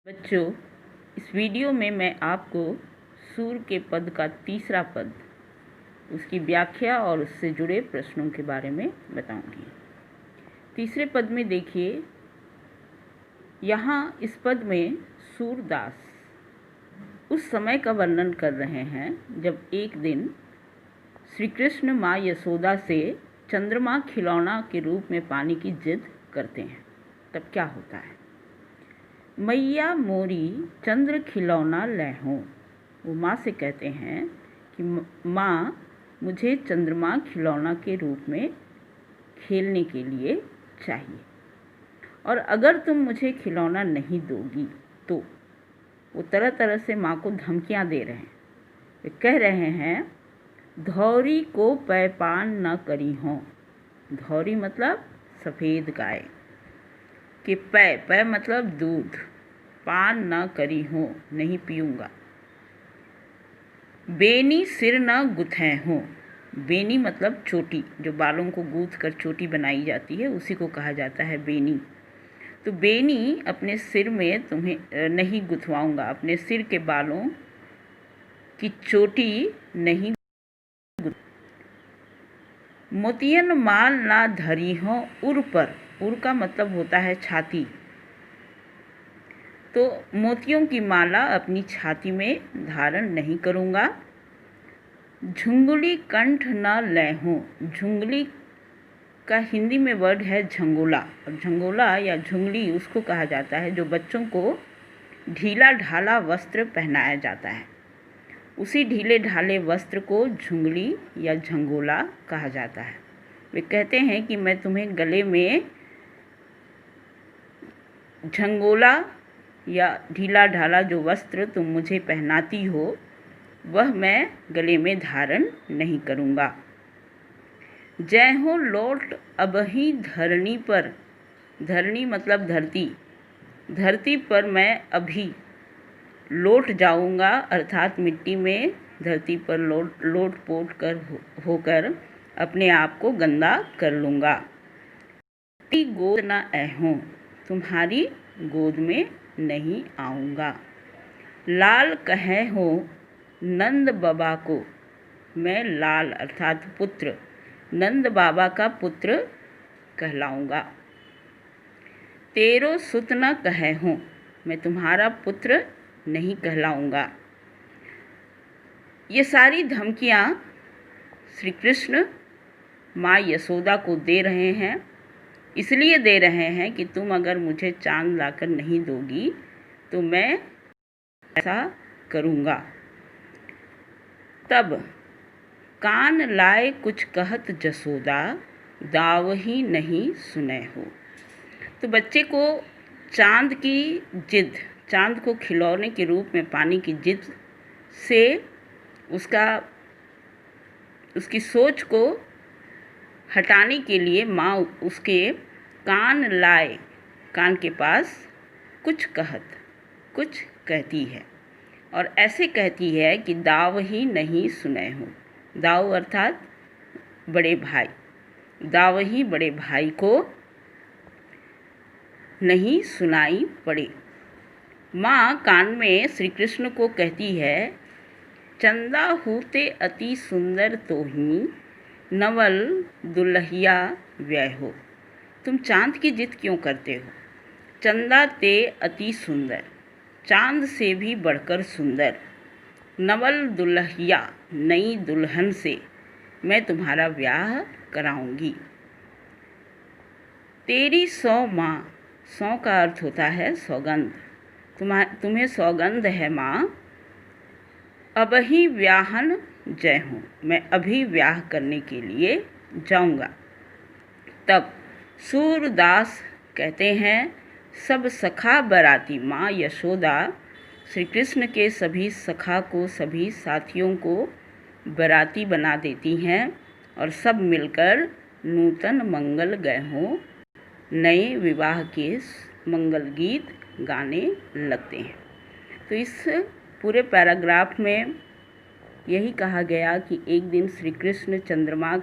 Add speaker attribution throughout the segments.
Speaker 1: बच्चों, इस वीडियो में मैं आपको सूर के पद का तीसरा पद, उसकी व्याख्या और उससे जुड़े प्रश्नों के बारे में बताऊंगी। तीसरे पद में देखिए, यहाँ इस पद में सूरदास उस समय का वर्णन कर रहे हैं जब एक दिन श्री कृष्ण माँ यशोदा से चंद्रमा खिलौना के रूप में पाने की जिद करते हैं। तब क्या होता है? मैया मोरी चंद्र खिलौना लहूं। वो माँ से कहते हैं कि माँ, मुझे चंद्रमा खिलौना के रूप में खेलने के लिए चाहिए, और अगर तुम मुझे खिलौना नहीं दोगी तो। वो तरह तरह से माँ को धमकियाँ दे रहे हैं। वे कह रहे हैं, धौरी को पैपान न करी हों। धौरी मतलब सफ़ेद गाय कि पै मतलब दूध, पान न करी हो, नहीं पीऊँगा। बेनी सिर न गुथें हो। बेनी मतलब चोटी, जो बालों को गूँथ कर चोटी बनाई जाती है, उसी को कहा जाता है बेनी। तो बेनी अपने सिर में तुम्हें नहीं गुथवाऊँगा, अपने सिर के बालों की चोटी नहीं। मोतियन माल ना धरी हो उर पर। उर का मतलब होता है छाती। तो मोतियों की माला अपनी छाती में धारण नहीं करूँगा। झुंगली कंठ न लहूं। झुंगली का हिंदी में वर्ड है झंगोला, और झंगोला या झुंगली उसको कहा जाता है जो बच्चों को ढीला ढाला वस्त्र पहनाया जाता है। उसी ढीले ढाले वस्त्र को झुंगली या झंगोला कहा जाता है। वे कहते हैं कि मैं तुम्हें गले में झंगोला या ढीला ढाला जो वस्त्र तुम मुझे पहनाती हो, वह मैं गले में धारण नहीं करूँगा। जय हो लौट अबही धरणी पर। धरणी मतलब धरती। धरती पर मैं अभी लौट जाऊँगा, अर्थात मिट्टी में धरती पर लोट पोट कर होकर अपने आप को गंदा कर लूँगा। गोद न ऐहूं। तुम्हारी गोद में नहीं आऊँगा। लाल कहे हो नंद बाबा को। मैं लाल अर्थात पुत्र, नंद बाबा का पुत्र कहलाऊँगा। तेरो सुत न कहे हो। मैं तुम्हारा पुत्र नहीं कहलाऊँगा। ये सारी धमकियाँ श्री कृष्ण माँ यशोदा को दे रहे हैं। इसलिए दे रहे हैं कि तुम अगर मुझे चांद लाकर नहीं दोगी तो मैं ऐसा करूँगा। तब कान लाए कुछ कहत जसोदा, दावही नहीं सुने हो। तो बच्चे को चांद की जिद, चांद को खिलौने के रूप में पाने की जिद से उसकी सोच को हटाने के लिए माँ उसके कान लाए, कान के पास कुछ कहती है, और ऐसे कहती है कि दाव ही नहीं सुने हो। दाव अर्थात बड़े भाई। दाव ही बड़े भाई को नहीं सुनाई पड़े। माँ कान में श्री कृष्ण को कहती है, चंदा हूते अति सुंदर तो ही नवल दुल्हिया व्यय हो। तुम चांद की जिद क्यों करते हो? चंदा ते अति सुंदर, चांद से भी बढ़कर सुंदर। नवल दुल्हिया, नई दुल्हन से मैं तुम्हारा ब्याह कराऊंगी। तेरी सौ माँ। सौ का अर्थ होता है सौगंध। तुम्हें सौगंध है माँ, अबही व्याहन जय हूँ। मैं अभी व्याह करने के लिए जाऊँगा। तब सूरदास कहते हैं, सब सखा बराती। माँ यशोदा श्री कृष्ण के सभी सखा को, सभी साथियों को बराती बना देती हैं, और सब मिलकर नूतन मंगल गए हों, नए विवाह के मंगल गीत गाने लगते हैं। तो इस पूरे पैराग्राफ में यही कहा गया कि एक दिन श्री कृष्ण चंद्रमा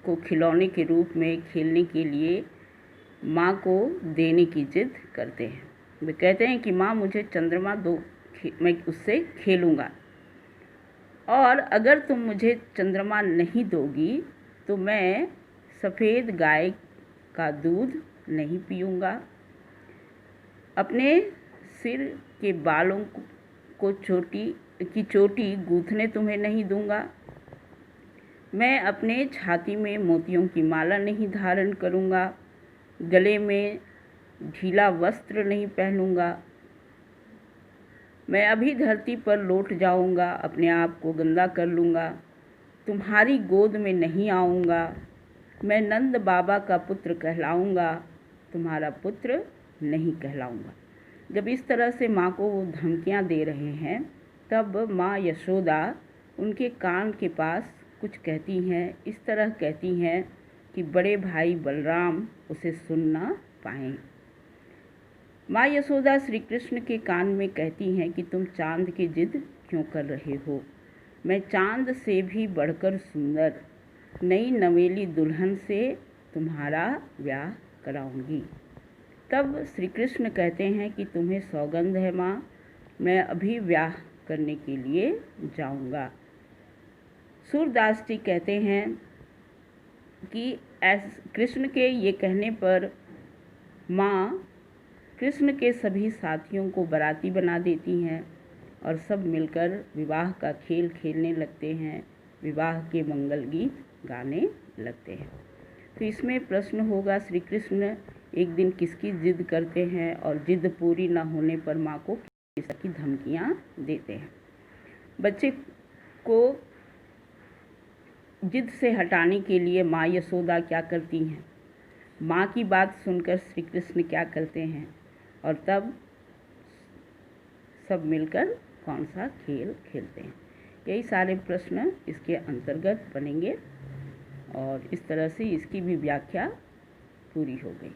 Speaker 1: को खिलौने के रूप में खेलने के लिए माँ को देने की जिद करते हैं। वे कहते हैं कि माँ मुझे चंद्रमा दो, मैं उससे खेलूँगा, और अगर तुम मुझे चंद्रमा नहीं दोगी तो मैं सफ़ेद गाय का दूध नहीं पीऊँगा, अपने सिर के बालों को चोटी गूँथने तुम्हें नहीं दूँगा, मैं अपने छाती में मोतियों की माला नहीं धारण करूँगा, गले में ढीला वस्त्र नहीं पहनूँगा, मैं अभी धरती पर लौट जाऊँगा, अपने आप को गंदा कर लूँगा, तुम्हारी गोद में नहीं आऊँगा, मैं नंद बाबा का पुत्र कहलाऊँगा, तुम्हारा पुत्र नहीं कहलाऊँगा। जब इस तरह से माँ को वो धमकियाँ दे रहे हैं, तब माँ यशोदा उनके कान के पास कुछ कहती हैं। इस तरह कहती हैं कि बड़े भाई बलराम उसे सुन ना पाएँ। माँ यशोदा श्री कृष्ण के कान में कहती हैं कि तुम चांद की जिद क्यों कर रहे हो, मैं चांद से भी बढ़कर सुंदर नई नवेली दुल्हन से तुम्हारा ब्याह कराऊंगी। तब श्री कृष्ण कहते हैं कि तुम्हें सौगंध है माँ, मैं अभी ब्याह करने के लिए जाऊंगा। सूरदास जी कहते हैं कि कृष्ण के ये कहने पर माँ कृष्ण के सभी साथियों को बाराती बना देती हैं और सब मिलकर विवाह का खेल खेलने लगते हैं, विवाह के मंगल गीत गाने लगते हैं। तो इसमें प्रश्न होगा, श्री कृष्ण एक दिन किसकी जिद करते हैं और जिद पूरी ना होने पर माँ को किस की धमकियाँ देते हैं। बच्चे को जिद से हटाने के लिए माँ यशोदा क्या करती हैं, माँ की बात सुनकर श्री कृष्ण क्या करते हैं, और तब सब मिलकर कौन सा खेल खेलते हैं। यही सारे प्रश्न इसके अंतर्गत बनेंगे और इस तरह से इसकी भी व्याख्या पूरी हो गई।